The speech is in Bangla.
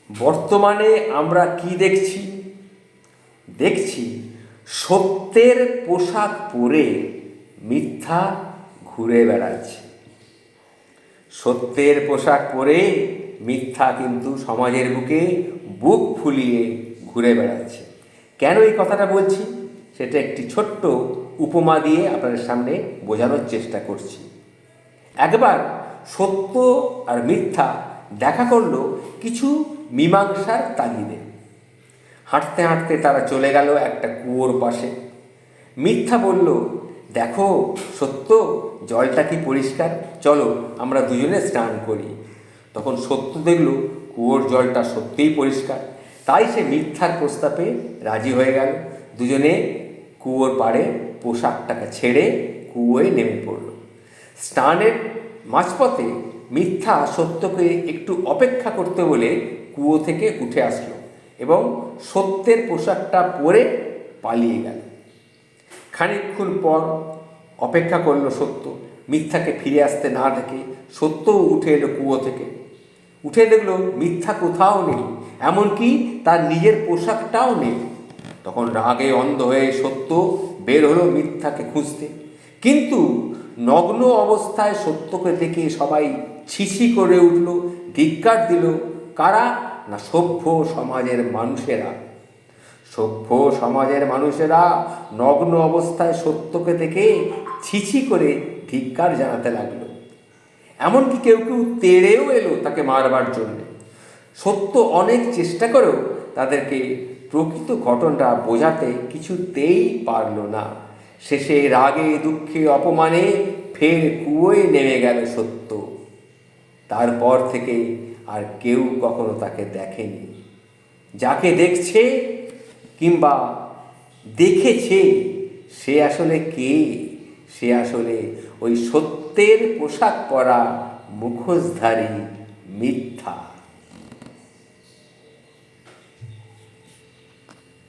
বর্তমানে আমরা কি দেখছি? দেখছি সত্যের পোশাক পরে মিথ্যা ঘুরে বেড়াচ্ছে। সত্যের পোশাক পরে মিথ্যা কিন্তু সমাজের বুকে বুক ফুলিয়ে ঘুরে বেড়াচ্ছে। কেন এই কথাটা বলছি সেটা একটি ছোট্ট উপমা দিয়ে আপনাদের সামনে বোঝানোর চেষ্টা করছি। একবার সত্য আর মিথ্যা দেখা করলো কিছু মীমাংসার তাগিদে। হাঁটতে হাঁটতে তারা চলে গেল একটা কুয়োর পাশে। মিথ্যা বলল, দেখো সত্য, জলটা কি পরিষ্কার, চলো আমরা দুজনে স্নান করি। তখন সত্য দেখল কুয়োর জলটা সত্যিই পরিষ্কার, তাই সে মিথ্যার প্রস্তাবে রাজি হয়ে গেল। দুজনে কুয়োর পাড়ে পোশাকটাকে ছেড়ে কুয়োয় নেমে পড়ল। স্নানের মাঝপথে মিথ্যা সত্যকে একটু অপেক্ষা করতে বলে কুয়ো থেকে উঠে আসলো এবং সত্যের পোশাকটা পরে পালিয়ে গেল। খানিকক্ষণ পর অপেক্ষা করলো সত্য। মিথ্যাকে ফিরে আসতে না দেখে সত্যও উঠে এলো কুয়ো থেকে। উঠে দেখলো মিথ্যা কোথাও নেই, এমনকি তার নিজের পোশাকটাও নেই। তখন রাগে অন্ধ হয়ে সত্য বের হলো মিথ্যাকে খুঁজতে। কিন্তু নগ্ন অবস্থায় সত্যকে দেখে সবাই ছিছি করে উঠল, ধিক্কার দিল। কারা? না, সভ্য সমাজের মানুষেরা। সভ্য সমাজের মানুষেরা নগ্ন অবস্থায় সত্যকে দেখে ছিছি করে ধিক্কার জানাতে লাগলো। এমনকি কেউ কেউ তেড়েও এলো তাকে মারবার জন্যে। সত্য অনেক চেষ্টা করেও তাদেরকে প্রকৃত ঘটনাটা বোঝাতে কিছুতেই পারল না। শেষে রাগে দুঃখে অপমানে ফের কুয়োয় নেমে গেল সত্য। তারপর থেকে আর কেউ কখনো তাকে দেখেনি। যাকে দেখছে কিংবা দেখেছে সে আসলে কে? সে আসলে ওই সত্যের পোশাক পরা মুখোশধারী মিথ্যা।